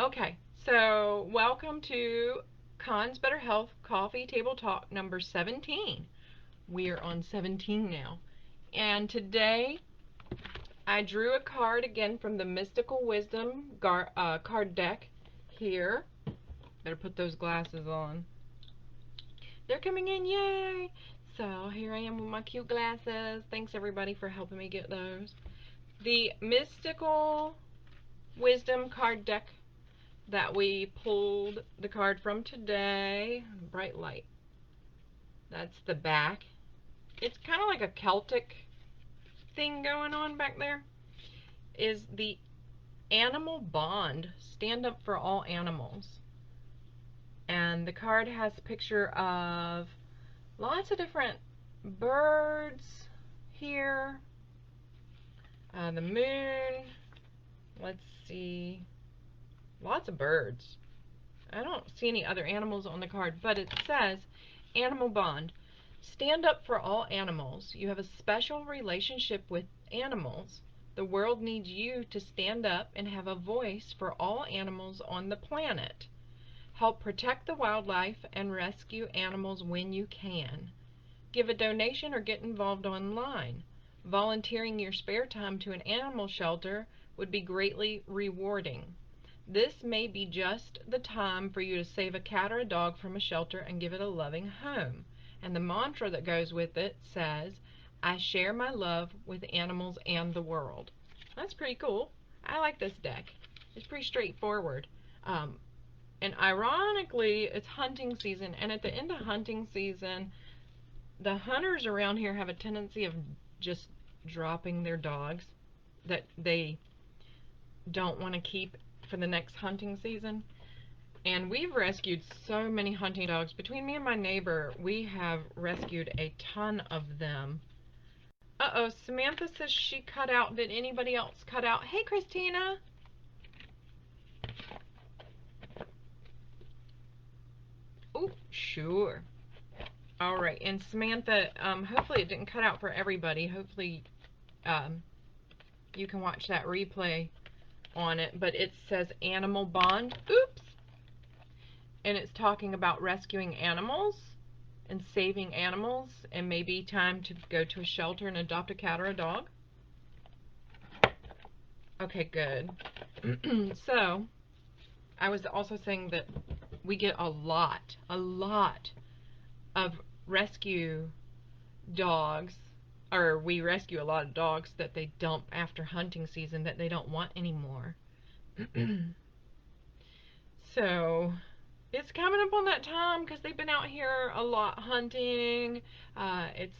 Okay, so welcome to Kahn's Better Health Coffee Table Talk number 17. We are on 17 now. And today I drew a card again from the Mystical Wisdom card deck here. Better put those glasses on. They're coming in, yay! So here I am with my cute glasses. Thanks everybody for helping me get those. The Mystical Wisdom card deck that we pulled the card from today. Bright light. That's the back. It's kind of like a Celtic thing going on back there. Is the animal bond. Stand up for all animals. And the card has a picture of lots of different birds here. The moon. Let's see. Lots of birds. I don't see any other animals on the card, but it says animal bond. Stand up for all animals. You have a special relationship with animals. The world needs you to stand up and have a voice for all animals on the planet. Help protect the wildlife and rescue animals when you can. Give a donation or get involved online. Volunteering your spare time to an animal shelter would be greatly rewarding. This may be just the time for you to save a cat or a dog from a shelter and give it a loving home. And the mantra that goes with it says, I share my love with animals and the world. That's pretty cool. I like this deck. It's pretty straightforward. And ironically, it's hunting season. And at the end of hunting season, the hunters around here have a tendency of just dropping their dogs that they don't want to keep for the next hunting season. And we've rescued so many hunting dogs. Between me and my neighbor, we have rescued a ton of them. Uh-oh, Samantha says she cut out. Did anybody else cut out? Hey, Christina. Oh, sure. All right, and Samantha, hopefully it didn't cut out for everybody. Hopefully you can watch that replay on it, but it says animal bond. Oops. And it's talking about rescuing animals and saving animals, and maybe time to go to a shelter and adopt a cat or a dog. Okay, good. So I was also saying that we get a lot of rescue dogs, or we rescue a lot of dogs that they dump after hunting season that they don't want anymore. So it's coming up on that time because they've been out here a lot hunting. It's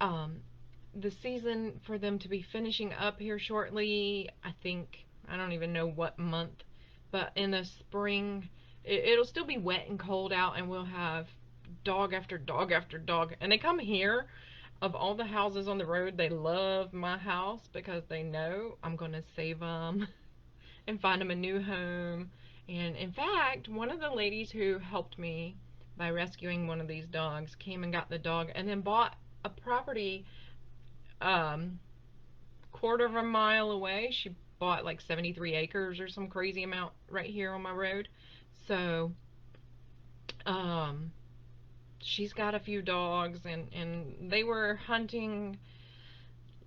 the season for them to be finishing up here shortly. I think, I don't even know what month, but in the spring, it'll still be wet and cold out, and we'll have dog after dog after dog. And they come here. Of all the houses on the road, they love my house because they know I'm going to save them and find them a new home. And in fact, one of the ladies who helped me by rescuing one of these dogs came and got the dog and then bought a property quarter of a mile away. She bought like 73 acres or some crazy amount right here on my road. So she's got a few dogs, and they were hunting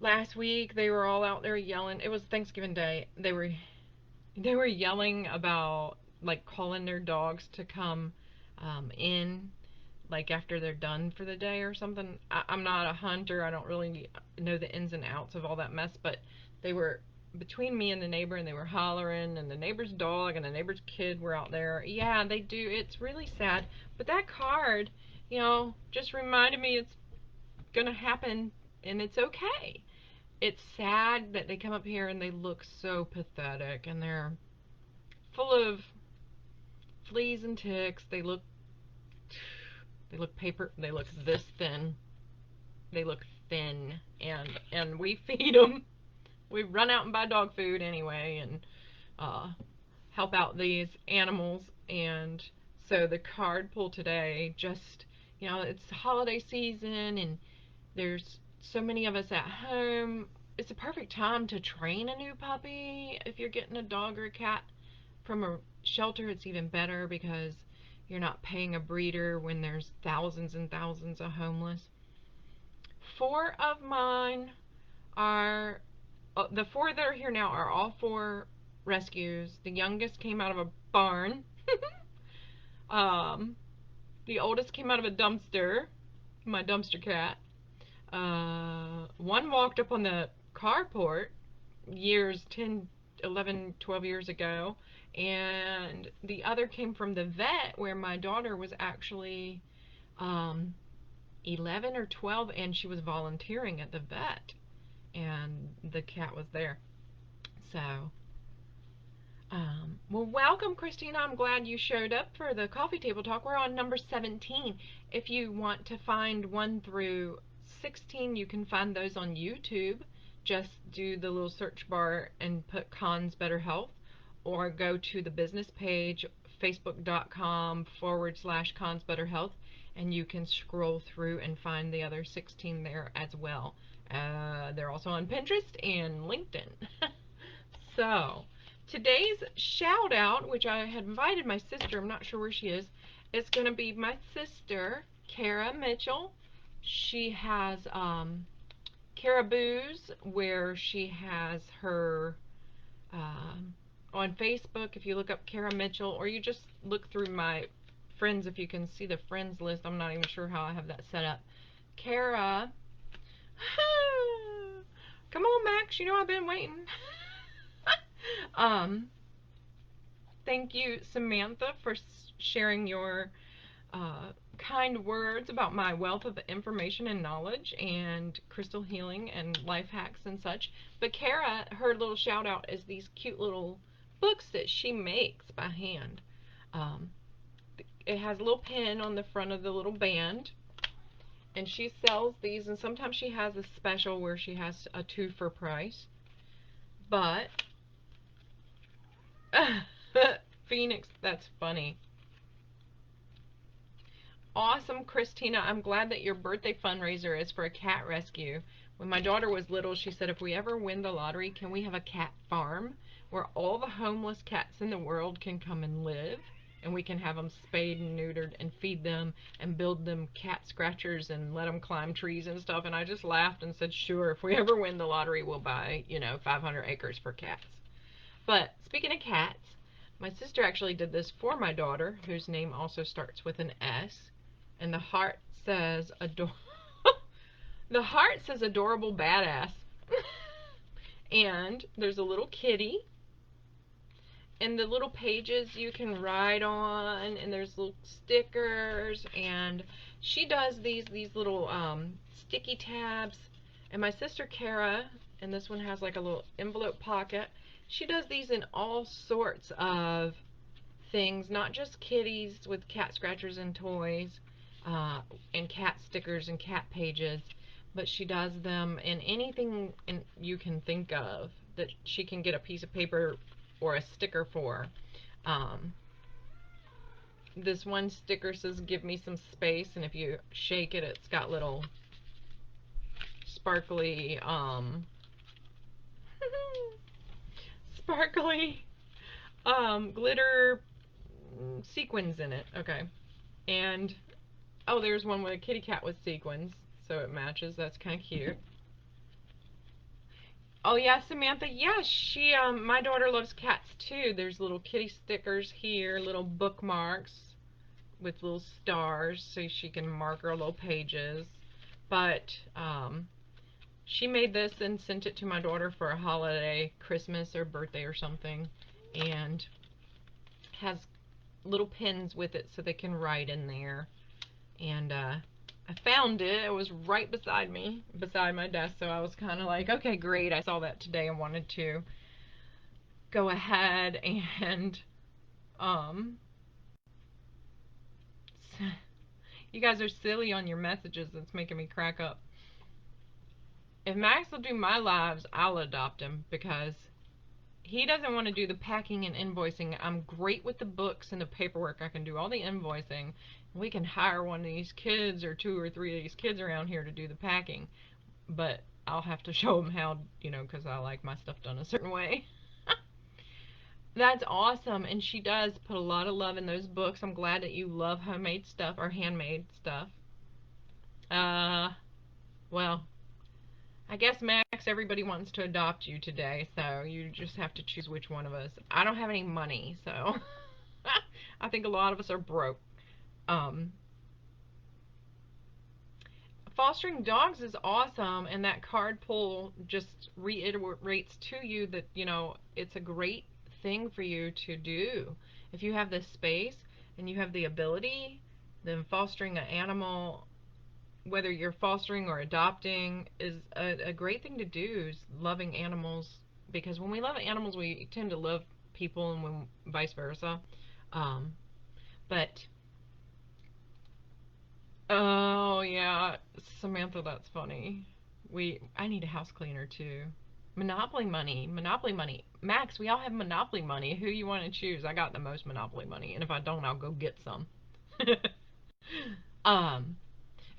last week. They were all out there yelling. It was Thanksgiving Day. They were yelling about like calling their dogs to come in like after they're done for the day or something. I'm not a hunter. I don't really know the ins and outs of all that mess, but they were between me and the neighbor, and they were hollering, and the neighbor's dog and the neighbor's kid were out there. Yeah, they do. It's really sad. But that card, just reminded me it's gonna happen, and it's okay. It's sad that they come up here and they look so pathetic, and they're full of fleas and ticks. They look paper. They look this thin. They look thin, and we feed them. We run out and buy dog food anyway, and help out these animals. And so the card pull today, just it's holiday season, and there's so many of us at home. it's a perfect time to train a new puppy. If you're getting a dog or a cat from a shelter, it's even better because you're not paying a breeder when there's thousands and thousands of homeless. Four of mine are, the four that are here now are all four rescues. The youngest came out of a barn. um, the oldest came out of a dumpster, my dumpster cat. One walked up on the carport years, 10, 11, 12 years ago, and the other came from the vet where my daughter was actually um, 11 or 12, and she was volunteering at the vet, and the cat was there. So, well, welcome, Christina. I'm glad you showed up for the coffee table talk. We're on number 17. If you want to find 1 through 16, you can find those on YouTube. Just do the little search bar and put Kahn's Better Health, or go to the business page, facebook.com/Kahn's Better Health, and you can scroll through and find the other 16 there as well. They're also on Pinterest and LinkedIn. So, today's shout out, which I had invited my sister, I'm not sure where she is going to be my sister, Kara Mitchell. She has Caribou's, where she has her on Facebook. If you look up Kara Mitchell, or you just look through my friends, if you can see the friends list, I'm not even sure how I have that set up. Kara, come on, Max, you know I've been waiting. um, Thank you, Samantha, for sharing your kind words about my wealth of information and knowledge and crystal healing and life hacks and such. But Kara, her little shout out is these cute little books that she makes by hand. Um, it has a little pin on the front of the little band, and she sells these, and sometimes she has a special where she has a 2 for price. But Phoenix, that's funny. Awesome, Christina. I'm glad that your birthday fundraiser is for a cat rescue. When my daughter was little, she said, if we ever win the lottery, can we have a cat farm where all the homeless cats in the world can come and live, and we can have them spayed and neutered and feed them and build them cat scratchers and let them climb trees and stuff. And I just laughed and said, sure, if we ever win the lottery, we'll buy, 500 acres for cats. But speaking of cats, my sister actually did this for my daughter, whose name also starts with an S. And the heart says the heart says adorable badass. And there's a little kitty, and the little pages you can write on, and there's little stickers, and she does these little sticky tabs. And my sister Kara, and this one has like a little envelope pocket, she does these in all sorts of things, not just kitties with cat scratchers and toys, and cat stickers and cat pages, but she does them in anything you can think of that she can get a piece of paper or a sticker for. This one sticker says, give me some space, and if you shake it, it's got little sparkly, sparkly, glitter sequins in it. Okay. And, oh, there's one with a kitty cat with sequins, so it matches. That's kind of cute. Oh yeah, Samantha. Yeah, my daughter loves cats too. There's little kitty stickers here, little bookmarks with little stars so she can mark her little pages. But she made this and sent it to my daughter for a holiday, Christmas or birthday or something, and has little pens with it so they can write in there. And I found it. It was right beside me, beside my desk, so I was kind of like, okay, great. I saw that today and wanted to go ahead and you guys are silly on your messages. It's making me crack up. If Max will do my lives, I'll adopt him, because he doesn't want to do the packing and invoicing. I'm great with the books and the paperwork. I can do all the invoicing. We can hire one of these kids or 2 or 3 of these kids around here to do the packing. But I'll have to show them how, because I like my stuff done a certain way. That's awesome. And she does put a lot of love in those books. I'm glad that you love homemade stuff or handmade stuff. Uh, well, I guess Max, everybody wants to adopt you today, so you just have to choose which one of us. I don't have any money, so I think a lot of us are broke. Um, Fostering dogs is awesome, and that card pull just reiterates to you that, it's a great thing for you to do. If you have the space and you have the ability, then fostering an animal, whether you're fostering or adopting, is a great thing to do, is loving animals, because when we love animals, we tend to love people, and when vice versa. Um, but Oh yeah, Samantha, that's funny. I need a house cleaner too. Monopoly money, Monopoly money. Max, we all have Monopoly money. Who you want to choose? I got the most Monopoly money, and if I don't, I'll go get some. um,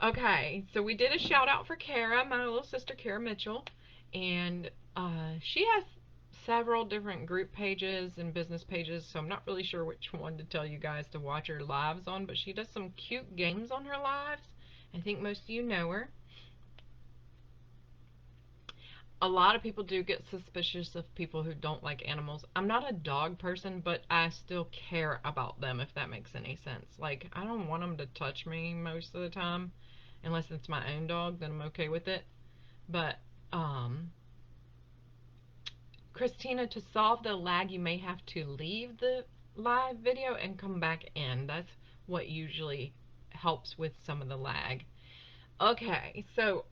okay, so we did a shout out for Kara, my little sister Kara Mitchell, and she has several different group pages and business pages, so I'm not really sure which one to tell you guys to watch her lives on, but she does some cute games on her lives. I think most of you know her. A lot of people do get suspicious of people who don't like animals. I'm not a dog person, but I still care about them, if that makes any sense. Like, I don't want them to touch me most of the time, unless it's my own dog, then I'm okay with it. But, Christina, to solve the lag, you may have to leave the live video and come back in. That's what usually helps with some of the lag. Okay, so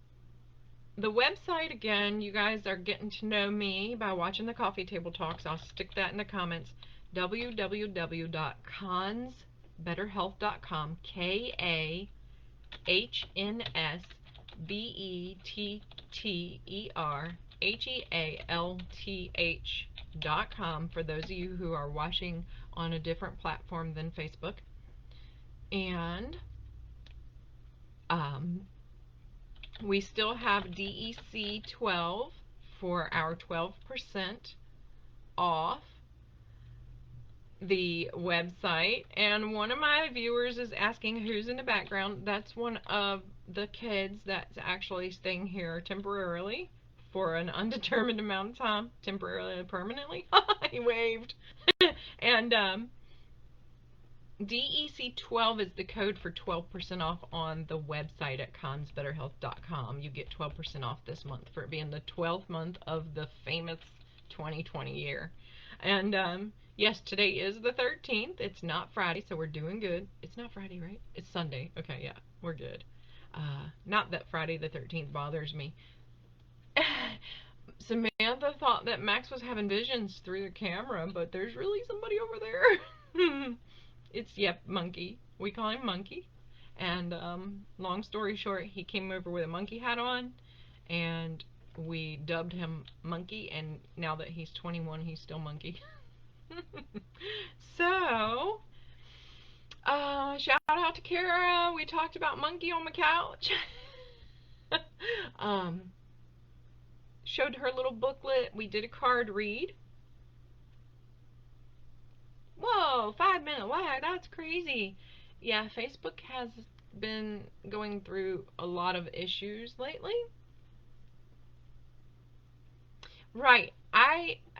the website, again, you guys are getting to know me by watching the coffee table talks. I'll stick that in the comments. www.kahnsbetterhealth.com, KAHNSBETTERHEALTH.com, for those of you who are watching on a different platform than Facebook. And we still have DEC 12 for our 12% off the website. And one of my viewers is asking who's in the background. That's one of the kids that's actually staying here temporarily for an undetermined amount of time. Temporarily and permanently. He waved. And DEC 12 is the code for 12% off on the website at kahnsbetterhealth.com. You get 12% off this month for it being the 12th month of the famous 2020 year. And yes, today is the 13th. It's not Friday, so we're doing good. It's not Friday, right? It's Sunday. Okay, yeah, we're good. Not that Friday the 13th bothers me. Samantha thought that Max was having visions through the camera, but there's really somebody over there. It's, yep, Monkey. We call him Monkey. And long story short, he came over with a monkey hat on, and we dubbed him Monkey, and now that he's 21, he's still Monkey. So, shout out to Kara. We talked about Monkey on the couch. um, Showed her little booklet. We did a card read. Whoa, 5 minute lag. That's crazy. Yeah, Facebook has been going through a lot of issues lately. Right.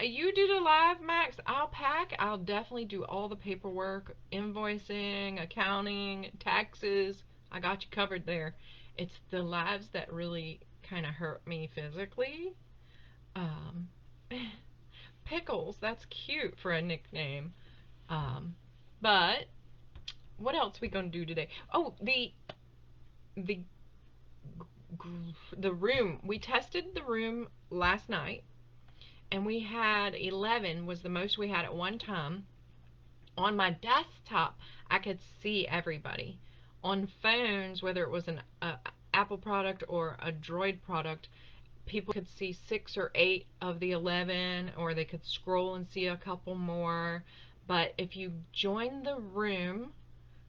You did a live, Max. I'll pack. I'll definitely do all the paperwork, invoicing, accounting, taxes. I got you covered there. It's the lives that really kind of hurt me physically. Um, Pickles, that's cute for a nickname. Um, but what else we gonna do today? Oh, the the room. We tested the room last night, and we had 11 was the most we had at one time. On my desktop, I could see everybody. On phones, whether it was an Apple product or a Droid product, people could see 6 or 8 of the 11, or they could scroll and see a couple more. But if you join the room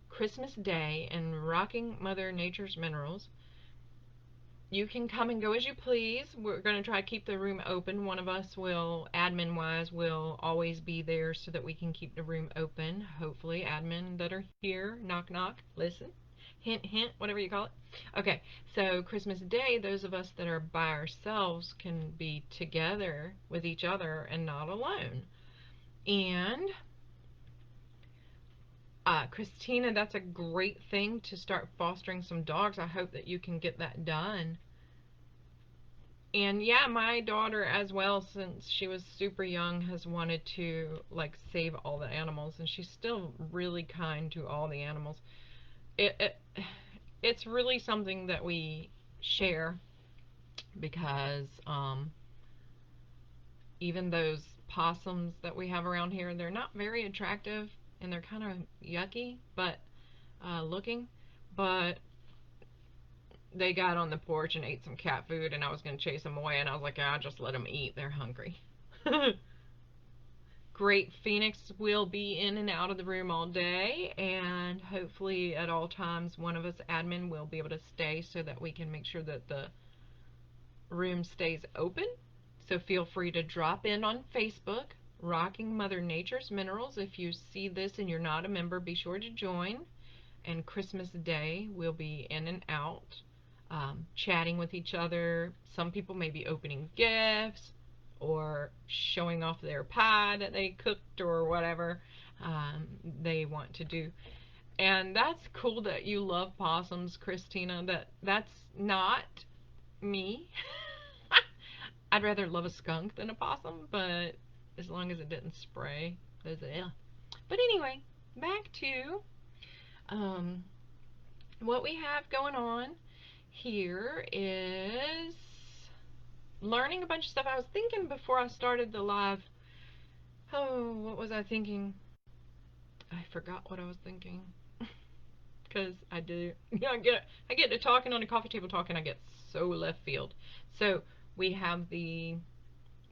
Christmas Day in Rocking Mother Nature's Minerals, You can come and go as you please. We're going to try to keep the room open. One of us will, admin wise, will always be there so that we can keep the room open. Hopefully, admin that are here, knock knock, listen, hint hint, whatever you call it. Okay, so Christmas Day, those of us that are by ourselves can be together with each other and not alone. And Christina, that's a great thing to start fostering some dogs. I hope that you can get that done. And yeah, my daughter as well, since she was super young, has wanted to like save all the animals, and she's still really kind to all the animals. It it's really something that we share because even those possums that we have around here, they're not very attractive and they're kind of yucky, but looking, but they got on the porch and ate some cat food, and I was going to chase them away, and I was like, I'll just let them eat. They're hungry. Great Phoenix will be in and out of the room all day, and hopefully at all times one of us admin will be able to stay so that we can make sure that the room stays open. So feel free to drop in on Facebook, Rocking Mother Nature's Minerals. If you see this and you're not a member, be sure to join. And Christmas Day we'll be in and out, chatting with each other. Some people may be opening gifts or showing off their pie that they cooked or whatever they want to do. And that's cool that you love possums, Christina. That's not me. I'd rather love a skunk than a possum, but as long as it didn't spray. Yeah. But anyway, back to um, what we have going on here is learning a bunch of stuff. I was thinking before I started the live, oh, what was I thinking? I forgot what I was thinking. Because I do, I get to talking on the coffee table talk and I get so left field. So we have the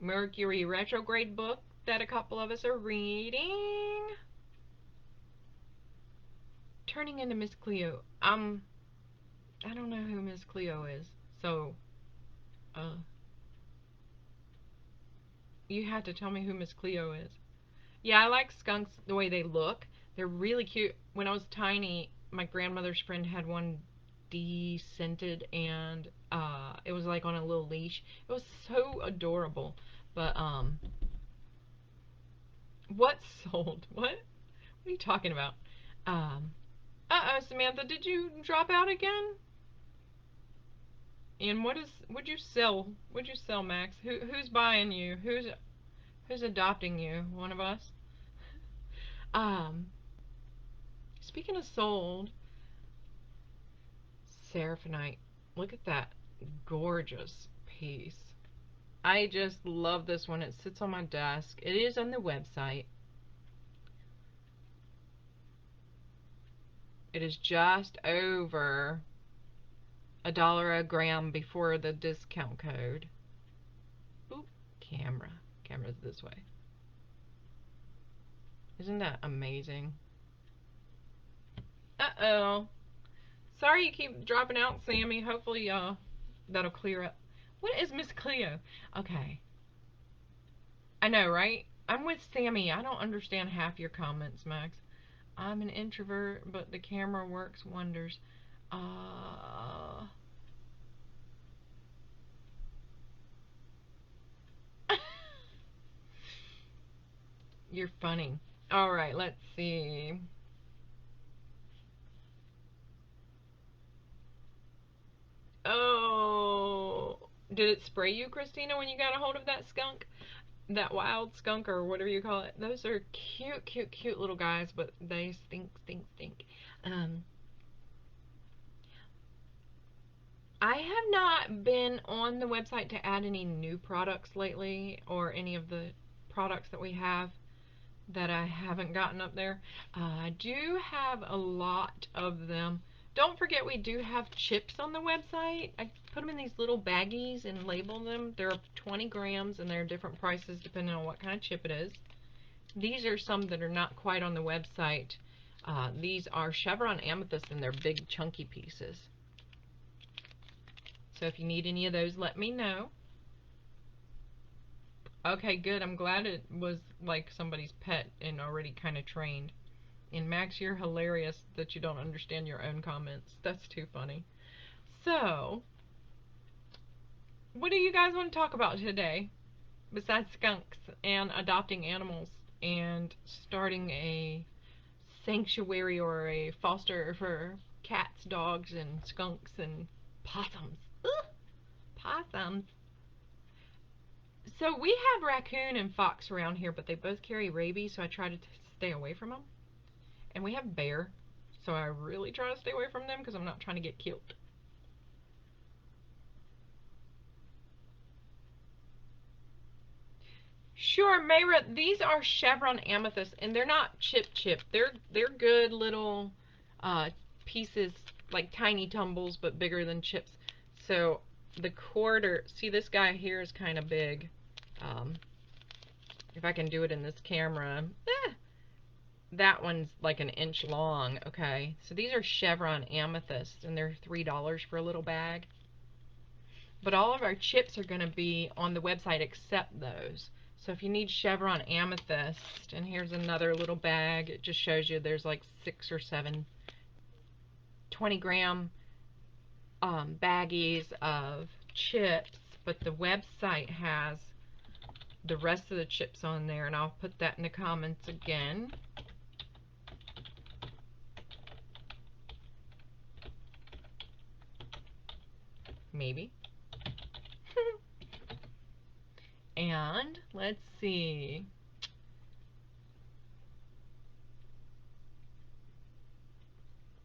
Mercury retrograde book that a couple of us are reading. Turning into Miss Cleo. I don't know who Miss Cleo is, so uh, you had to tell me who Miss Cleo is. Yeah, I like skunks the way they look. They're really cute. When I was tiny, my grandmother's friend had one descented, and it was like on a little leash. It was so adorable. But what sold? What? What are you talking about? Uh-oh, Samantha, did you drop out again? And would you sell? Would you sell, Max? Who's buying you? Who's adopting you? One of us? Um, Speaking of sold, Seraphonite. Look at that gorgeous piece. I just love this one. It sits on my desk. It is on the website. It is just over $1 a gram before the discount code. Oop, camera's this way. Isn't that amazing? Uh-oh. Sorry you keep dropping out, Sammy. Hopefully that'll clear up. What is Miss Cleo? Okay. I know, right? I'm with Sammy. I don't understand half your comments, Max. I'm an introvert, but the camera works wonders. Uh You're funny. All right, let's see. Oh, did it spray you, Christina, when you got a hold of that skunk? That wild skunk or whatever you call it. Those are cute, cute, cute little guys, but they stink, stink, stink. Um, I have not been on the website to add any new products lately or any of the products that we have that I haven't gotten up there. I do have a lot of them. Don't forget we do have chips on the website. I put them in these little baggies and label them. They're 20 grams and they're different prices depending on what kind of chip it is. These are some that are not quite on the website. These are Chevron Amethyst and they're big chunky pieces. So if you need any of those, let me know. Okay, good. I'm glad it was like somebody's pet and already kind of trained. And Max, you're hilarious that you don't understand your own comments. That's too funny. So, what do you guys want to talk about today besides skunks and adopting animals and starting a sanctuary or a foster for cats, dogs, and skunks and possums? Ugh, possums. So we have raccoon and fox around here, but they both carry rabies, so I try to stay away from them. And we have bear, so I really try to stay away from them because I'm not trying to get killed. Sure, Mayra, these are chevron amethyst, and they're not chip. They're good little uh, pieces, like tiny tumbles, but bigger than chips. So the quarter, see this guy here is kind of big. Um, if I can do it in this camera, that one's like an inch long. Okay, so these are chevron amethyst, and they're $3 for a little bag. But all of our chips are going to be on the website except those. So if you need chevron amethyst, and here's another little bag, it just shows you there's like 6 or 7 20-gram baggies of chips, but the website has the rest of the chips on there, and I'll put that in the comments again. Maybe. And let's see.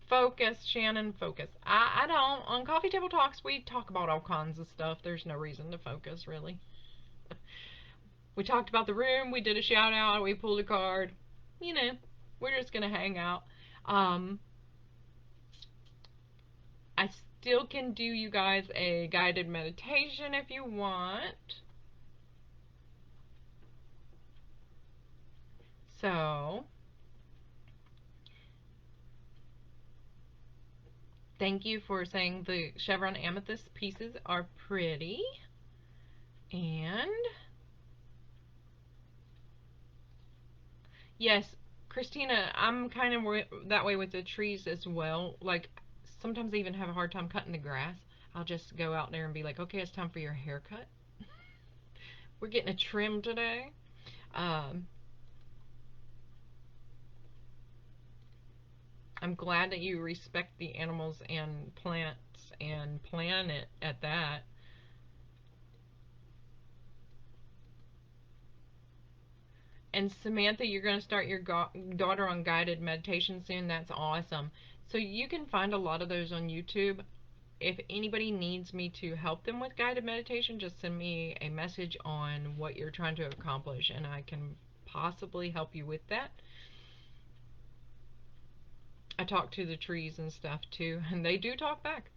Focus, Shannon, focus. I don't. On Coffee Table Talks, we talk about all kinds of stuff. There's no reason to focus, really. We talked about the room. We did a shout out. We pulled a card. You know, we're just going to hang out. I still can do you guys a guided meditation if you want. So, thank you for saying the chevron amethyst pieces are pretty. And yes, Christina, I'm kind of that way with the trees as well. Like, sometimes I even have a hard time cutting the grass. I'll just go out there and be like, okay, it's time for your haircut. We're getting a trim today. Um, I'm glad that you respect the animals and plants and plan it at that. And Samantha, you're going to start your daughter on guided meditation soon. That's awesome. So you can find a lot of those on YouTube. If anybody needs me to help them with guided meditation, just send me a message on what you're trying to accomplish, and I can possibly help you with that. I talk to the trees and stuff too, and they do talk back.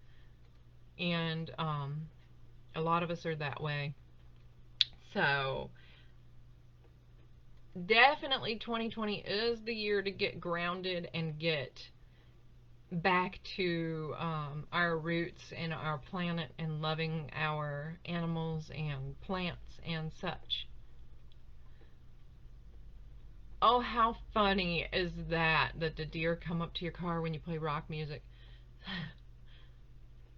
And a lot of us are that way. So definitely 2020 is the year to get grounded and get back to our roots and our planet and loving our animals and plants and such. Oh, how funny is that the deer come up to your car when you play rock music?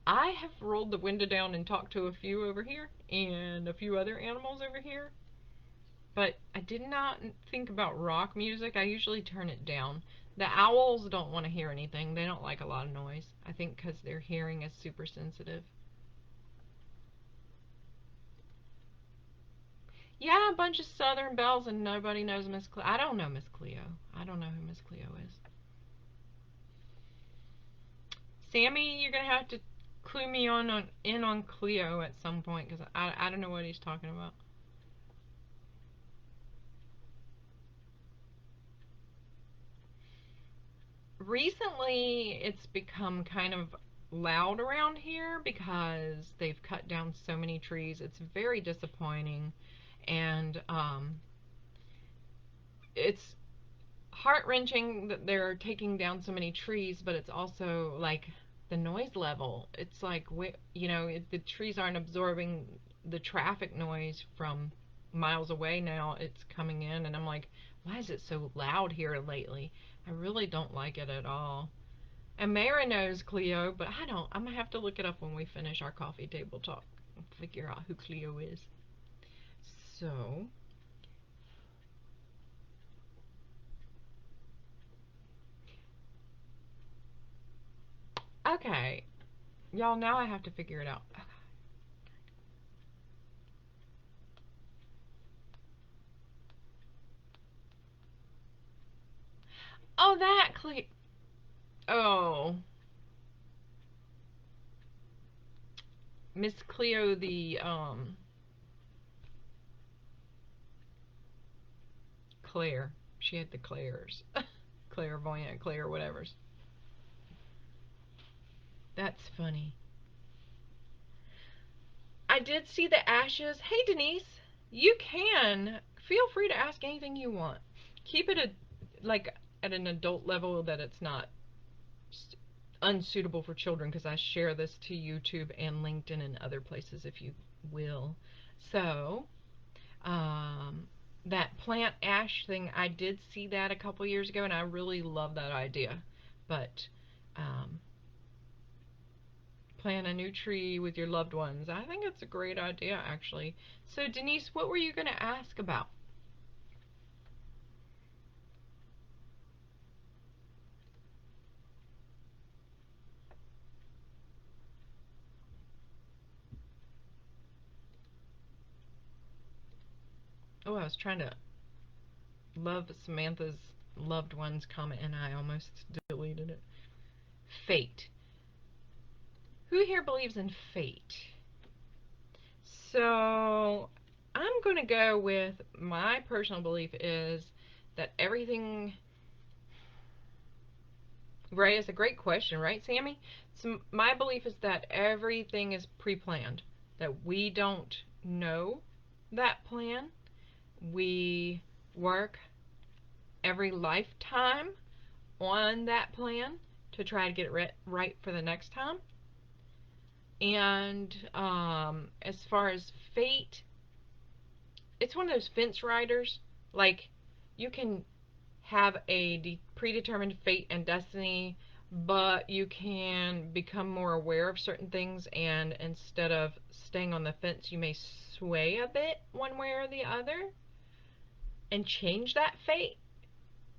I have rolled the window down and talked to a few over here and a few other animals over here, but I did not think about rock music. I usually turn it down. The owls don't want to hear anything. They don't like a lot of noise. I think because their hearing is super sensitive. Yeah, a bunch of Southern Belles and nobody knows Miss Cleo. I don't know Miss Cleo. I don't know who Miss Cleo is. Sammy, you're going to have to clue me in on Cleo at some point because I don't know what he's talking about. Recently, it's become kind of loud around here because they've cut down so many trees. It's very disappointing, and it's heart-wrenching that they're taking down so many trees, but it's also like the noise level. It's like, the trees aren't absorbing the traffic noise from miles away now. It's coming in, and I'm like, why is it so loud here lately? I really don't like it at all. And Mara knows Cleo, but I don't. I'm gonna have to look it up when we finish our coffee table talk and figure out who Cleo is. So, okay, y'all. Now I have to figure it out. Oh, that Cleo. Oh, Miss Cleo, the Claire. She had the Claires. Clairvoyant, Claire, whatever's. That's funny. I did see the ashes. Hey, Denise, you can feel free to ask anything you want. Keep it like at an adult level that it's not unsuitable for children, because I share this to YouTube and LinkedIn and other places if you will. So, um, that plant ash thing, I did see that a couple years ago, and I really love that idea. But um, plant a new tree with your loved ones, I think it's a great idea, actually. So, Denise, what were you going to ask about? Oh, I was trying to love Samantha's loved ones comment, and I almost deleted it. Fate. Who here believes in fate? So, I'm going to go with my personal belief is that everything. Right, it's a great question, right, Sammy? So, my belief is that everything is pre planned, that we don't know that plan. We work every lifetime on that plan to try to get it right for the next time. And as far as fate, it's one of those fence riders. Like, you can have a predetermined fate and destiny, but you can become more aware of certain things, and instead of staying on the fence, you may sway a bit one way or the other and change that fate,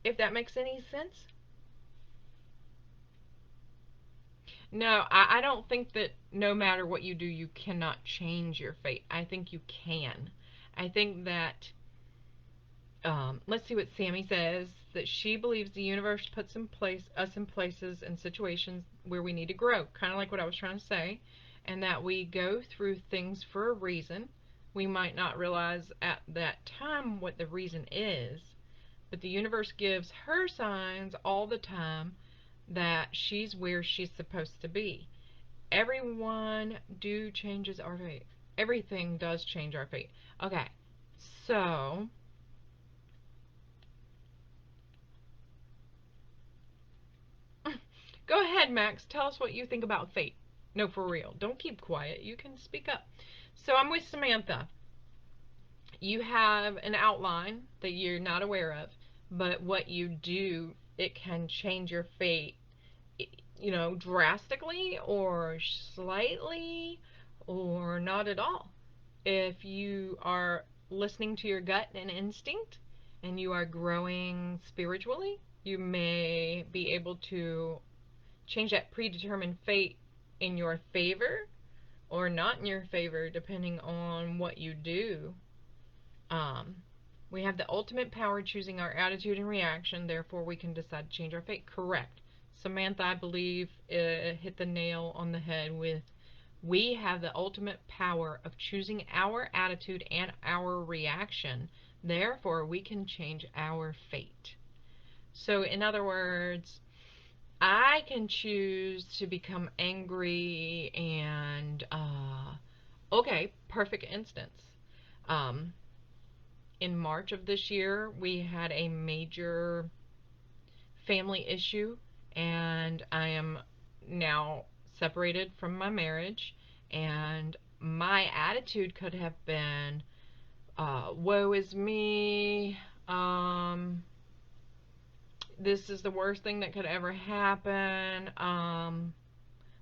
if that makes any sense. No, I don't think that no matter what you do, you cannot change your fate. I think you can. I think that, let's see what Sammy says, that she believes the universe puts us in places and situations where we need to grow, kind of like what I was trying to say, and that we go through things for a reason. We might not realize at that time what the reason is, but the universe gives her signs all the time that she's where she's supposed to be. Everyone do changes our fate. Everything does change our fate. Okay, so go ahead, Max. Tell us what you think about fate. No, for real. Don't keep quiet. You can speak up. So I'm with Samantha. You have an outline that you're not aware of, but what you do, it can change your fate, drastically or slightly or not at all. If you are listening to your gut and instinct and you are growing spiritually, you may be able to change that predetermined fate in your favor or not in your favor, depending on what you do. Um, we have the ultimate power choosing our attitude and reaction, therefore, we can decide to change our fate. Correct. Samantha, I believe, hit the nail on the head with we have the ultimate power of choosing our attitude and our reaction, therefore, we can change our fate. So, in other words, I can choose to become angry and, okay, perfect instance. Um, in March of this year, we had a major family issue, and I am now separated from my marriage, and my attitude could have been, woe is me, this is the worst thing that could ever happen.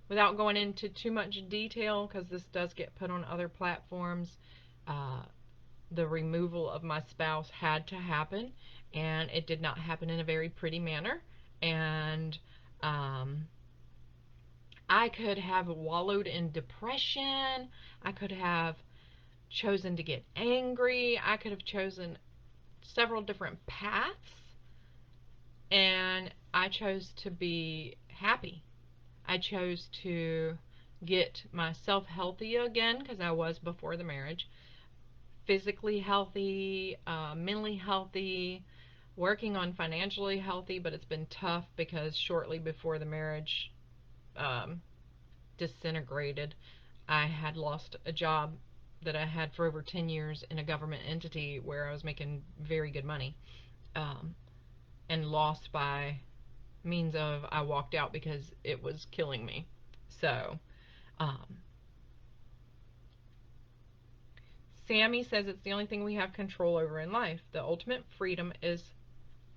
Without going into too much detail, because this does get put on other platforms, uh, the removal of my spouse had to happen, and it did not happen in a very pretty manner. And um, I could have wallowed in depression. I could have chosen to get angry. I could have chosen several different paths, and I chose to be happy. I chose to get myself healthy again, because I was before the marriage, physically healthy, mentally healthy, working on financially healthy, but it's been tough because shortly before the marriage um, disintegrated, I had lost a job that I had for over 10 years in a government entity where I was making very good money, um, and lost by means of I walked out because it was killing me. So, um, Sammy says it's the only thing we have control over in life. The ultimate freedom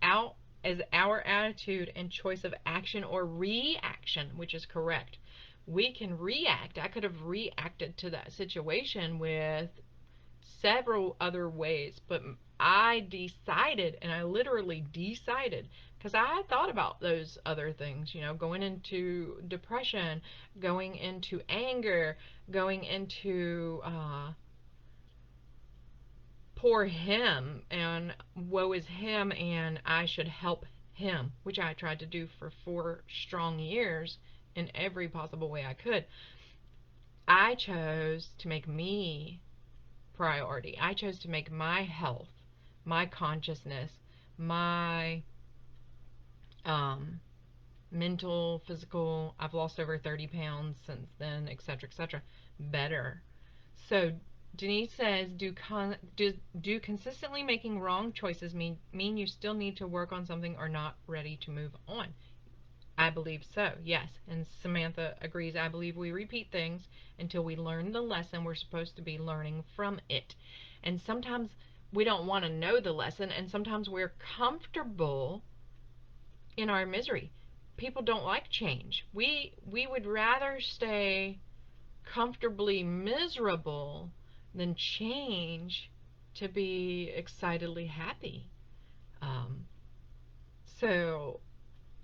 out is our attitude and choice of action or reaction, which is correct. We can react. I could have reacted to that situation with several other ways, but I decided, and I literally decided, because I had thought about those other things, going into depression, going into anger, going into poor him and woe is him and I should help him, which I tried to do for 4 strong years in every possible way I could. I chose to make me priority. I chose to make my health, my consciousness, my um, mental, physical, I've lost over 30 pounds since then, etc., etc., better. So Denise says, do consistently making wrong choices mean you still need to work on something or not ready to move on? I believe so, yes. And Samantha agrees. I believe we repeat things until we learn the lesson we're supposed to be learning from it. And sometimes we don't want to know the lesson, and sometimes we're comfortable in our misery. People don't like change. We would rather stay comfortably miserable than change to be excitedly happy. Um, so,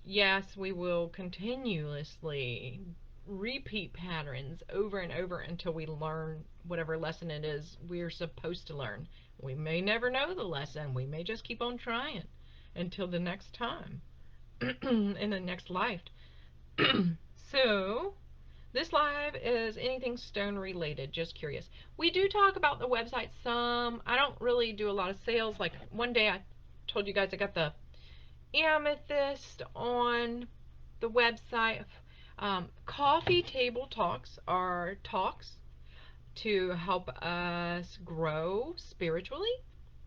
yes, we will continuously repeat patterns over and over until we learn whatever lesson it is we're supposed to learn. We may never know the lesson. We may just keep on trying until the next time in the next life. So, this live is anything stone related, just curious. We do talk about the website some. I don't really do a lot of sales. Like one day I told you guys I got the amethyst on the website. Coffee table talks are talks to help us grow spiritually,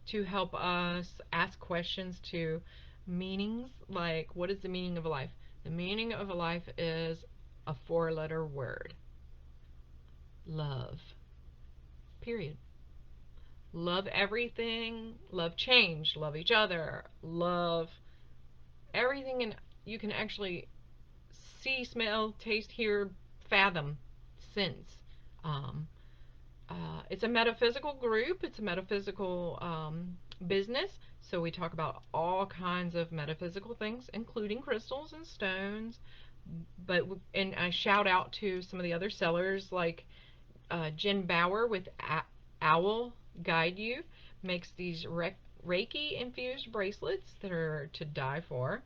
to help us ask questions to meanings like, what is the meaning of a life? The meaning of a life is a 4-letter word: love. Period. Love everything, love change, love each other, love everything, and you can actually see, smell, taste, hear, fathom, sense. Um, it's a metaphysical group. It's a metaphysical business. So we talk about all kinds of metaphysical things, including crystals and stones. But and I shout out to some of the other sellers, like Jen Bauer with Owl Guide You, makes these Reiki infused bracelets that are to die for.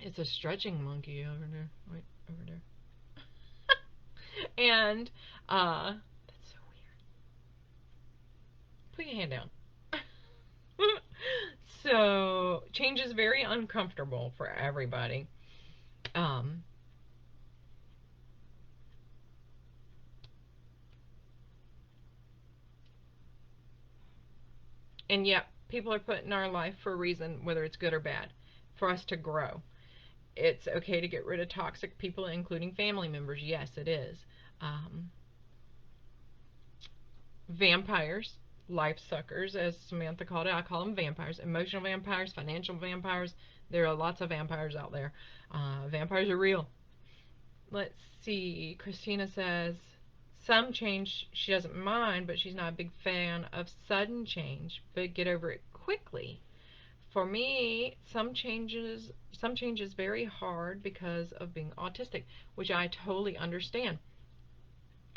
It's a stretching monkey over there. Wait, over there. And that's so weird. Put your hand down. So change is very uncomfortable for everybody. Um, and yet people are put in our life for a reason, whether it's good or bad, for us to grow. It's okay to get rid of toxic people, including family members. Yes, it is. Um, Vampires, life suckers, as Samantha called it. I call them vampires. Emotional vampires, financial vampires. There are lots of vampires out there. Vampires are real. Let's see. Christina says some change she doesn't mind, but she's not a big fan of sudden change, but get over it quickly. For me, some change is very hard because of being autistic, which I totally understand.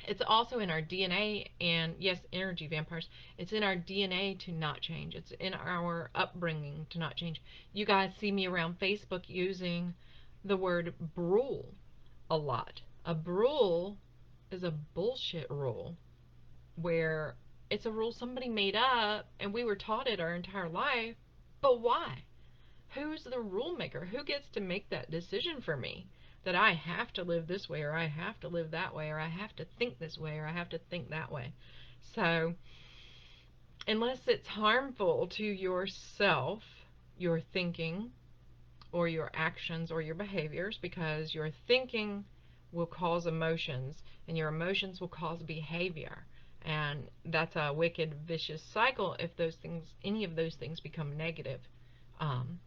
It's also in our DNA, and yes, energy vampires. It's in our DNA to not change. It's in our upbringing to not change. You guys see me around Facebook using the word brule a lot. A rule is a bullshit rule where it's a rule somebody made up and we were taught it our entire life. But why? Who's the rule maker? Who gets to make that decision for me? That I have to live this way, or I have to live that way, or I have to think this way, or I have to think that way. So, unless it's harmful to yourself, your thinking, or your actions or your behaviors, because your thinking will cause emotions and your emotions will cause behavior, and that's a wicked vicious cycle if those things, any of those things, become negative. um,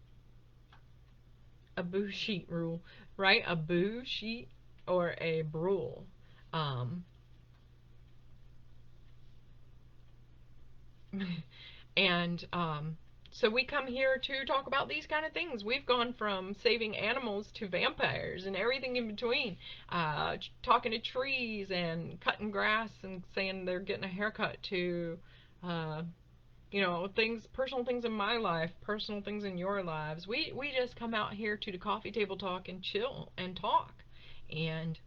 a boo sheet rule, right? A boo sheet or a brule. um, And so we come here to talk about these kind of things. We've gone from saving animals to vampires and everything in between. Talking to trees and cutting grass and saying they're getting a haircut to, uh, things, personal things in my life, personal things in your lives. We just come out here to the coffee table talk and chill and talk. And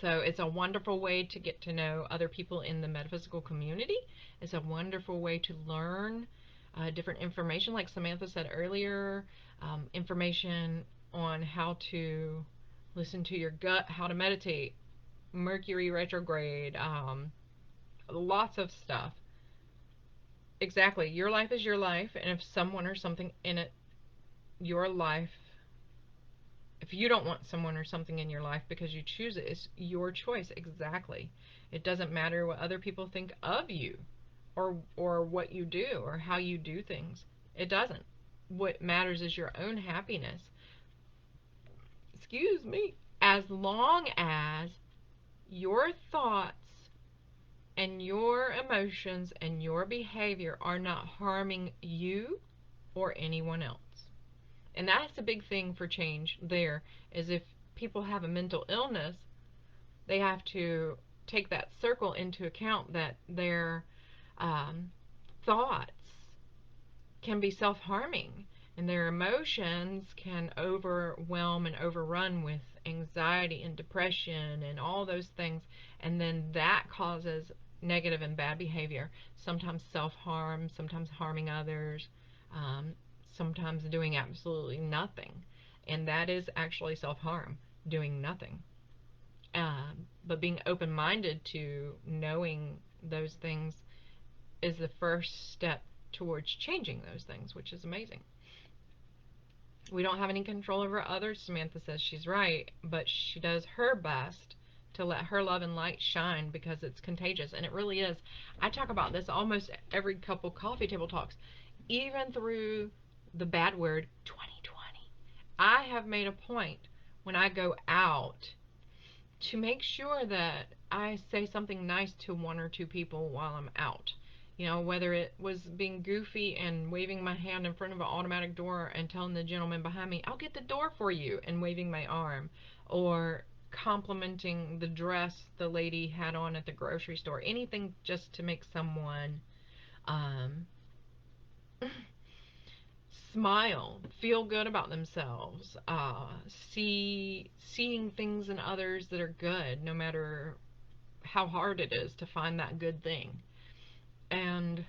so it's a wonderful way to get to know other people in the metaphysical community. It's a wonderful way to learn different information, like Samantha said earlier, information on how to listen to your gut, how to meditate, Mercury retrograde, lots of stuff. Exactly. Your life is your life, and if someone or something in it, your life, if you don't want someone or something in your life because you choose it, it's your choice. Exactly. It doesn't matter what other people think of you, or what you do or how you do things. It doesn't. What matters is your own happiness. Excuse me. As long as your thoughts and your emotions and your behavior are not harming you or anyone else. And that's a big thing for change there, is if people have a mental illness, they have to take that circle into account, that their thoughts can be self-harming and their emotions can overwhelm and overrun with anxiety and depression and all those things, and then that causes negative and bad behavior, sometimes self-harm, sometimes harming others, um, sometimes doing absolutely nothing, and that is actually self-harm, doing nothing. But being open-minded to knowing those things is the first step towards changing those things, which is amazing. We don't have any control over others, Samantha says. She's right, but she does her best to let her love and light shine because it's contagious, and it really is. I talk about this almost every couple coffee table talks, even through the bad word 2020. I have made a point when I go out to make sure that I say something nice to one or two people while I'm out. Whether it was being goofy and waving my hand in front of an automatic door and telling the gentleman behind me, I'll get the door for you, and waving my arm, or complimenting the dress the lady had on at the grocery store. Anything just to make someone um, smile, feel good about themselves, seeing things in others that are good, no matter how hard it is to find that good thing. And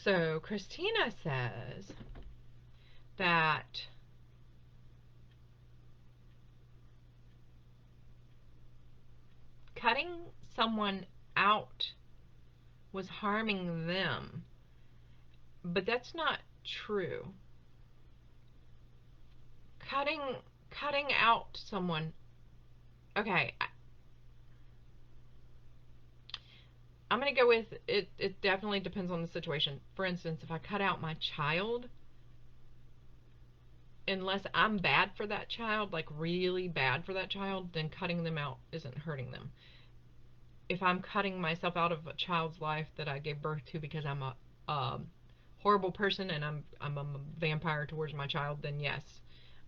so Christina says that cutting someone out was harming them, but that's not true. Cutting cutting out someone. Okay, I'm going to go with it. It definitely depends on the situation. For instance, if I cut out my child, unless I'm bad for that child, like really bad for that child, then cutting them out isn't hurting them. If I'm cutting myself out of a child's life that I gave birth to because I'm a horrible person and I'm a vampire towards my child, then yes,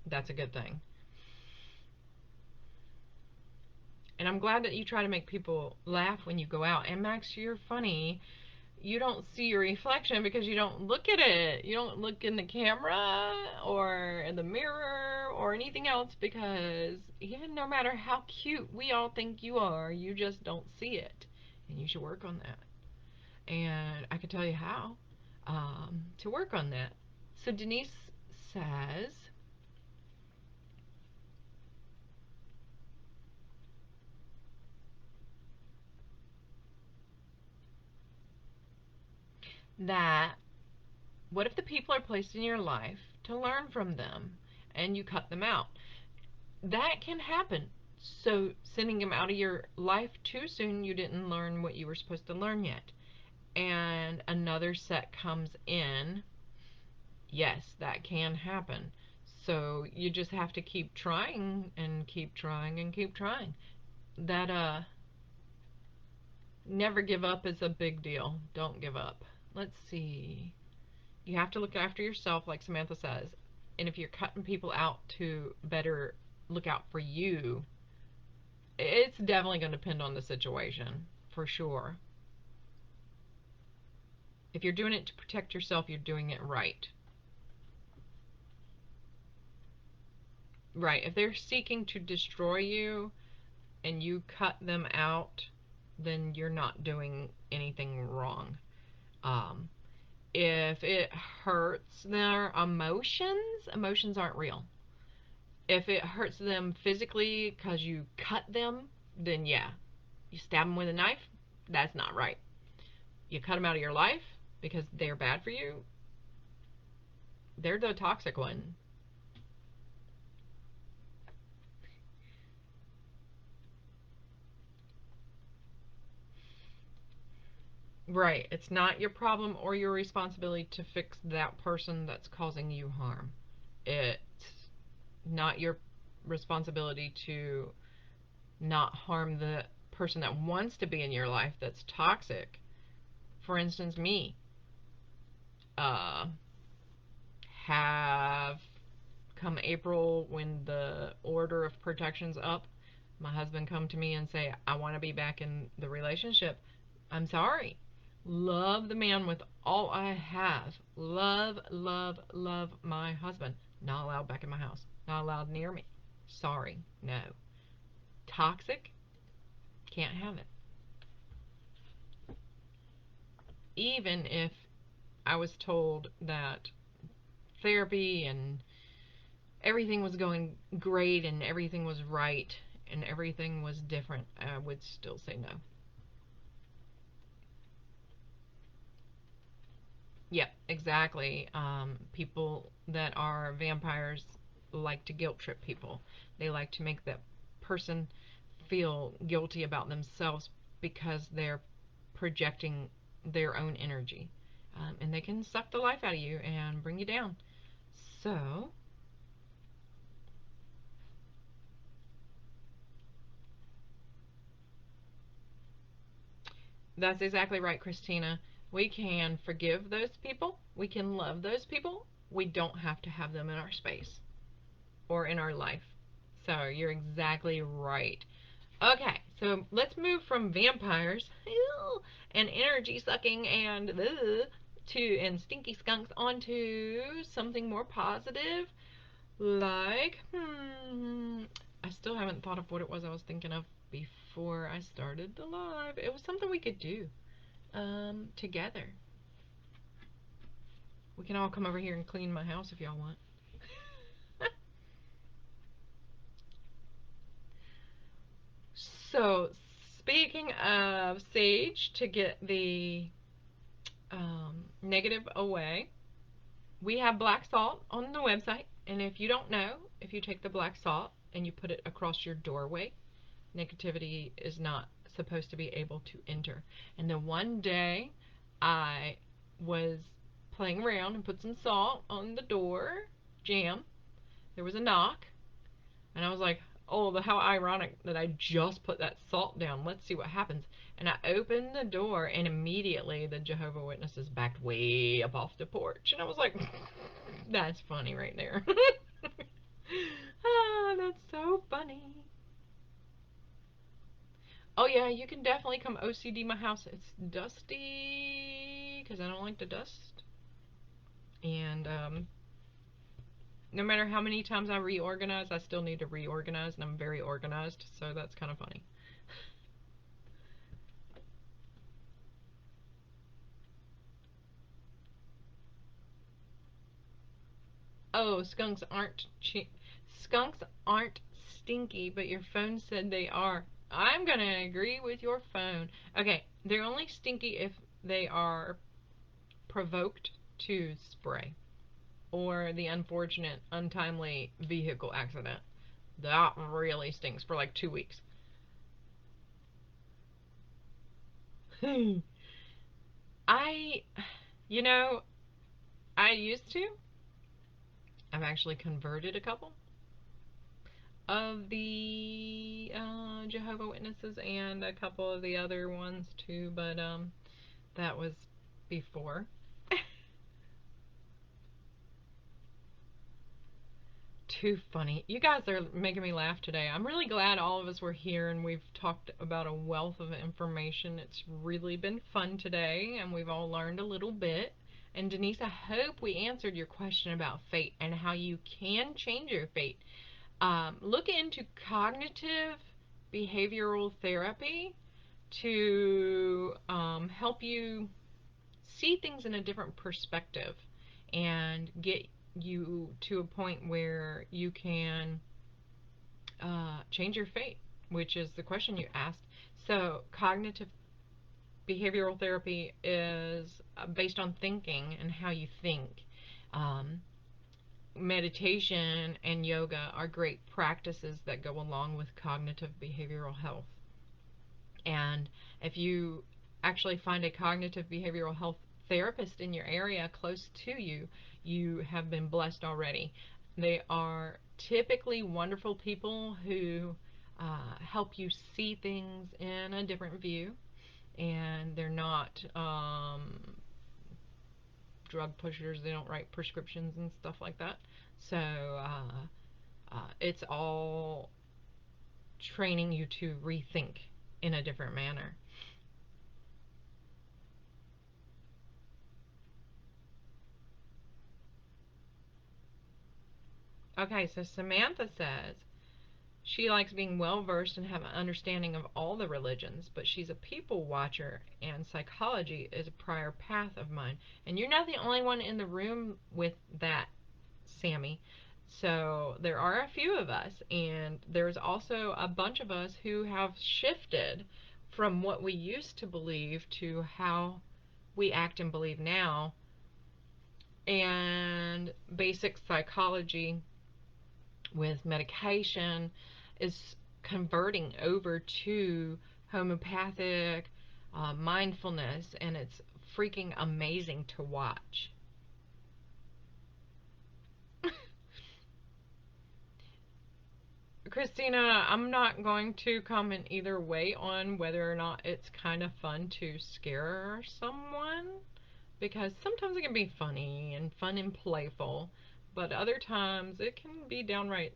that's a good thing. And I'm glad that you try to make people laugh when you go out. And Max, you're funny. You don't see your reflection because you don't look at it. You don't look in the camera or in the mirror or anything else, because even no matter how cute we all think you are, you just don't see it. And you should work on that. And I can tell you how to work on that. So Denise says, that what if the people are placed in your life to learn from them and you cut them out? That can happen. So sending them out of your life too soon, you didn't learn what you were supposed to learn yet. And another set comes in. Yes, that can happen. So you just have to keep trying and keep trying and keep trying. That never give up is a big deal. Don't give up. Let's see. You have to look after yourself, like Samantha says. And if you're cutting people out to better look out for you, it's definitely going to depend on the situation, for sure. If you're doing it to protect yourself, you're doing it right. Right. If they're seeking to destroy you and you cut them out, then you're not doing anything wrong. Um, if it hurts their emotions, emotions aren't real. If it hurts them physically because you cut them, then yeah. You stab them with a knife, that's not right. You cut them out of your life because they're bad for you, they're the toxic one. Right. It's not your problem or your responsibility to fix that person that's causing you harm. It's not your responsibility to not harm the person that wants to be in your life that's toxic. For instance, me. Uh, have come April, when the order of protection's up, my husband come to me and say, I want to be back in the relationship. I'm sorry. Love the man with all I have. Love, love, love my husband. Not allowed back in my house. Not allowed near me. Sorry. No. Toxic? Can't have it. Even if I was told that therapy and everything was going great and everything was right and everything was different, I would still say no. Yep, exactly. People that are vampires like to guilt trip people. They like to make that person feel guilty about themselves because they're projecting their own energy. And they can suck the life out of you and bring you down. So, that's exactly right, Christina. We can forgive those people. We can love those people. We don't have to have them in our space or in our life. So you're exactly right. Okay, so let's move from vampires and energy sucking and stinky skunks onto something more positive, like I still haven't thought of what it was I was thinking of before I started the live. It was something we could do together. We can all come over here and clean my house if y'all want. So, speaking of sage, to get the negative away, we have black salt on the website. And if you don't know, if you take the black salt and you put it across your doorway, negativity is not supposed to be able to enter. And then one day I was playing around and put some salt on the door jamb. There was a knock, and I was like, oh, how ironic that I just put that salt down. Let's see what happens. And I opened the door, and immediately the Jehovah's Witnesses backed way up off the porch. And I was like, that's funny right there. Ah, that's so funny. Oh yeah, you can definitely come OCD my house. It's dusty because I don't like the dust. And no matter how many times I reorganize, I still need to reorganize, and I'm very organized, so that's kind of funny. Oh, skunks aren't stinky, but your phone said they are. I'm gonna agree with your phone. Okay, they're only stinky if they are provoked to spray, or the unfortunate, untimely vehicle accident. That really stinks for like 2 weeks. I, you know, I used to. I've actually converted a couple of the Jehovah Witnesses and a couple of the other ones too, but that was before. Too funny. You guys are making me laugh today. I'm really glad all of us were here and we've talked about a wealth of information. It's really been fun today and we've all learned a little bit. And Denise, I hope we answered your question about fate and how you can change your fate. Look into cognitive behavioral therapy to help you see things in a different perspective and get you to a point where you can change your fate, which is the question you asked. So, cognitive behavioral therapy is based on thinking and how you think. Um, Meditation and yoga are great practices that go along with cognitive behavioral health. And if you actually find a cognitive behavioral health therapist in your area close to you, you have been blessed already. They are typically wonderful people who help you see things in a different view, and they're not drug pushers. They don't write prescriptions and stuff like that. So it's all training you to rethink in a different manner. Okay, so Samantha says she likes being well versed and have an understanding of all the religions, but she's a people watcher and psychology is a prior path of mine. And you're not the only one in the room with that, Sammy. So there are a few of us, and there's also a bunch of us who have shifted from what we used to believe to how we act and believe now. And basic psychology with medication is converting over to homeopathic mindfulness, and it's freaking amazing to watch. Christina, I'm not going to comment either way on whether or not it's kind of fun to scare someone, because sometimes it can be funny and fun and playful, but other times it can be downright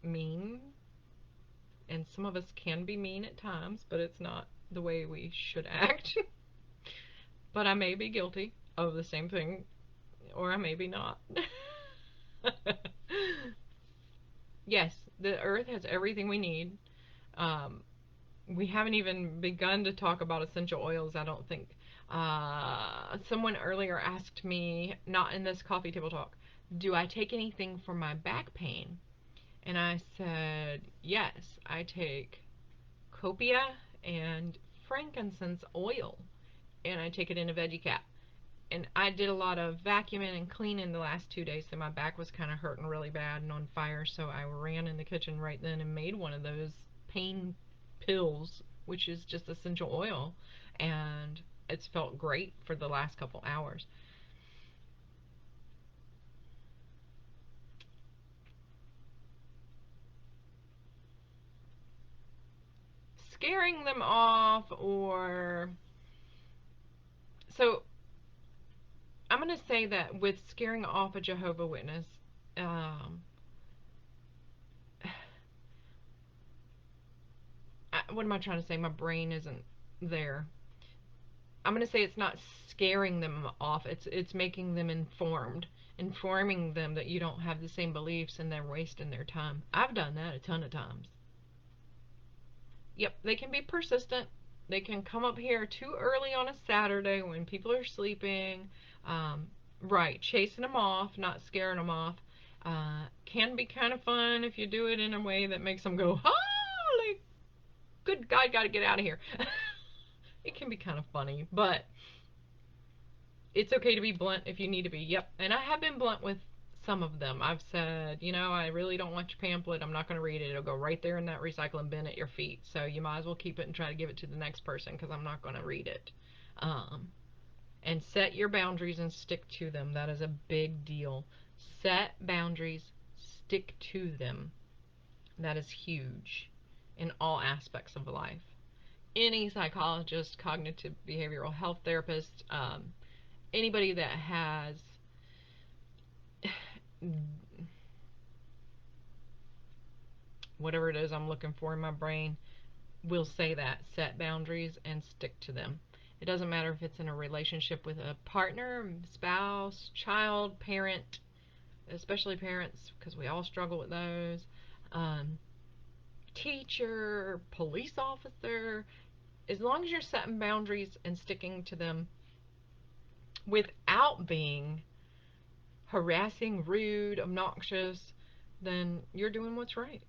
mean, and some of us can be mean at times, but it's not the way we should act. But I may be guilty of the same thing, or I may be not. Yes, the earth has everything we need. Um, we haven't even begun to talk about essential oils, I don't think. Someone earlier asked me, not in this coffee table talk, do I take anything for my back pain? And I said, yes, I take copia and frankincense oil, and I take it in a veggie cap. and I did a lot of vacuuming and cleaning the last 2 days, so my back was kind of hurting really bad and on fire. So I ran in the kitchen right then and made one of those pain pills, which is just essential oil, and it's felt great for the last couple hours. Scaring them off, or so I'm going to say that with scaring off a Jehovah Witness, um, what am I trying to say? My brain isn't there. I'm going to say it's not scaring them off. It's making them informed, informing them that you don't have the same beliefs and they're wasting their time. I've done that a ton of times. Yep, they can be persistent. They can come up here too early on a Saturday when people are sleeping. Um, right, chasing them off, not scaring them off. Can be kind of fun if you do it in a way that makes them go, holy good God, got to get out of here. It can be kind of funny, but it's okay to be blunt if you need to be. Yep, and I have been blunt with some of them. I've said, you know, I really don't want your pamphlet. I'm not going to read it. It'll go right there in that recycling bin at your feet. So you might as well keep it and try to give it to the next person because I'm not going to read it. Um, and set your boundaries and stick to them. That is a big deal. Set boundaries, stick to them. That is huge in all aspects of life. Any psychologist, cognitive behavioral health therapist, anybody that has whatever it is I'm looking for in my brain will say that. Set boundaries and stick to them. It doesn't matter if it's in a relationship with a partner, spouse, child, parent, especially parents, because we all struggle with those. Um, Teacher, police officer. As long as you're setting boundaries and sticking to them without being harassing, rude, obnoxious, then you're doing what's right.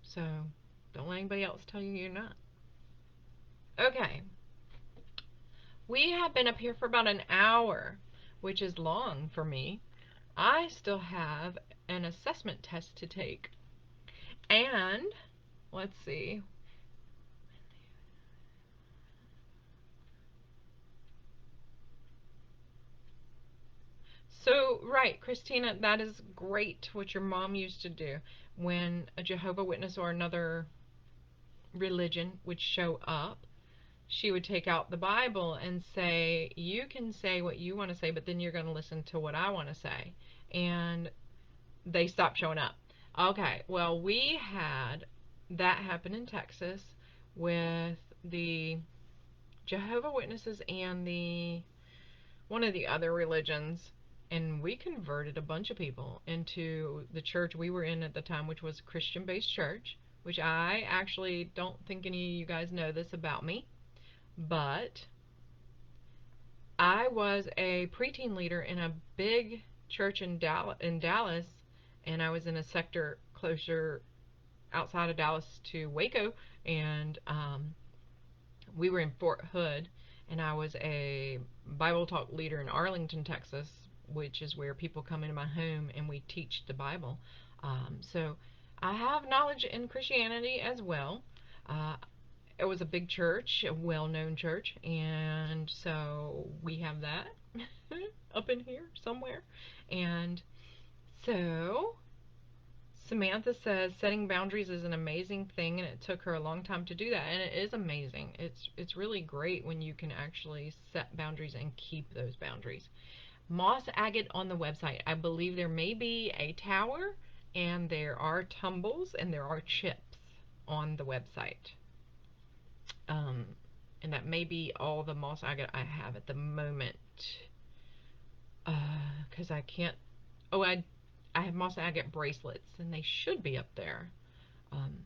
So don't let anybody else tell you you're not. Okay, we have been up here for about an hour, which is long for me. I still have an assessment test to take. And let's see. So, right, Christina, that is great what your mom used to do when a Jehovah Witness or another religion would show up. She would take out the Bible and say, you can say what you want to say, but then you're going to listen to what I want to say. And they stopped showing up. Okay, well, we had that happen in Texas with the Jehovah Witnesses and the one of the other religions, and we converted a bunch of people into the church we were in at the time, which was a Christian-based church, which I actually don't think any of you guys know this about me, but I was a preteen leader in a big church in Dallas, and I was in a sector closer outside of Dallas to Waco, and we were in Fort Hood, and I was a Bible talk leader in Arlington, Texas, which is where people come into my home and we teach the Bible. So I have knowledge in Christianity as well. Uh, it was a big church, a well-known church, and so we have that up in here somewhere. And so Samantha says setting boundaries is an amazing thing, and it took her a long time to do that, and it is amazing. It's really great when you can actually set boundaries and keep those boundaries. Moss agate on the website. I believe there may be a tower, and there are tumbles, and there are chips on the website. Um, and that may be all the moss agate I have at the moment. Because I can't. Oh, I have moss agate bracelets, and they should be up there. Um,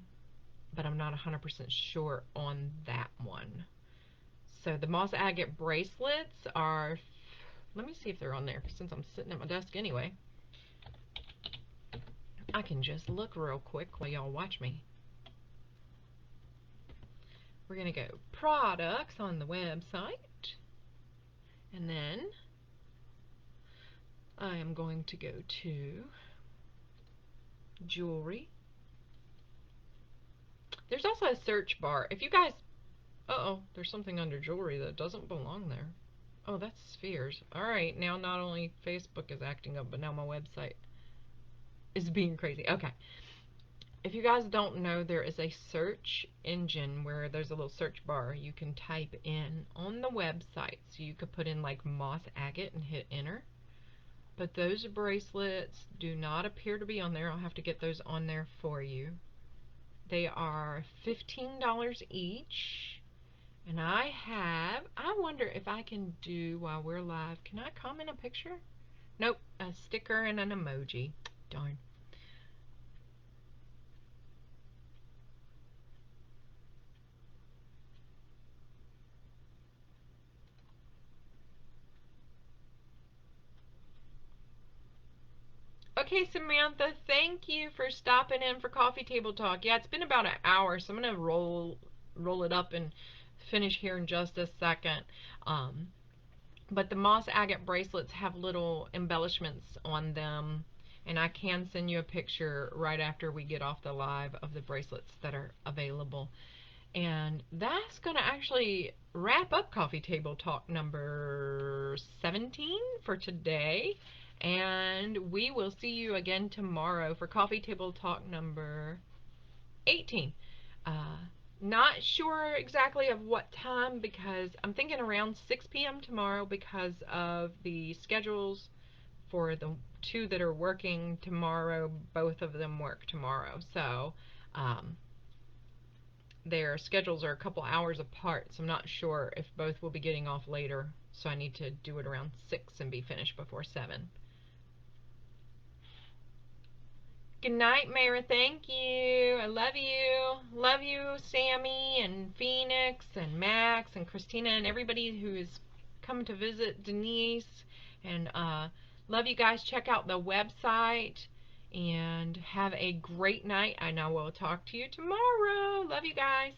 but I'm not 100% sure on that one. So the moss agate bracelets are. Let me see if they're on there since I'm sitting at my desk anyway. I can just look real quick while y'all watch me. We're going to go products on the website. And then I am going to go to jewelry. There's also a search bar. If you guys, uh-oh, there's something under jewelry that doesn't belong there. Oh, that's spheres. Alright, now not only Facebook is acting up, but now my website is being crazy. Okay. If you guys don't know, there is a search engine where there's a little search bar you can type in on the website. So you could put in like moss agate and hit enter. But those bracelets do not appear to be on there. I'll have to get those on there for you. They are $15 each. And I wonder if I can do while we're live, can I comment a picture? Nope, a sticker and an emoji. Darn. Okay, Samantha, thank you for stopping in for Coffee Table Talk. Yeah, it's been about an hour, so I'm going to roll it up and finish here in just a second. But the moss agate bracelets have little embellishments on them, and I can send you a picture right after we get off the live of the bracelets that are available. And that's going to actually wrap up Coffee Table Talk number 17 for today. And we will see you again tomorrow for Coffee Table Talk number 18. Not sure exactly of what time, because I'm thinking around 6 p.m. tomorrow because of the schedules for the two that are working tomorrow. Both of them work tomorrow. So their schedules are a couple hours apart, so I'm not sure if both will be getting off later, so I need to do it around 6 and be finished before 7. Good night, Mayra. Thank you. I love you. Love you, Sammy and Phoenix and Max and Christina and everybody who is coming to visit, Denise. And love you guys. Check out the website and have a great night. And I will talk to you tomorrow. Love you guys.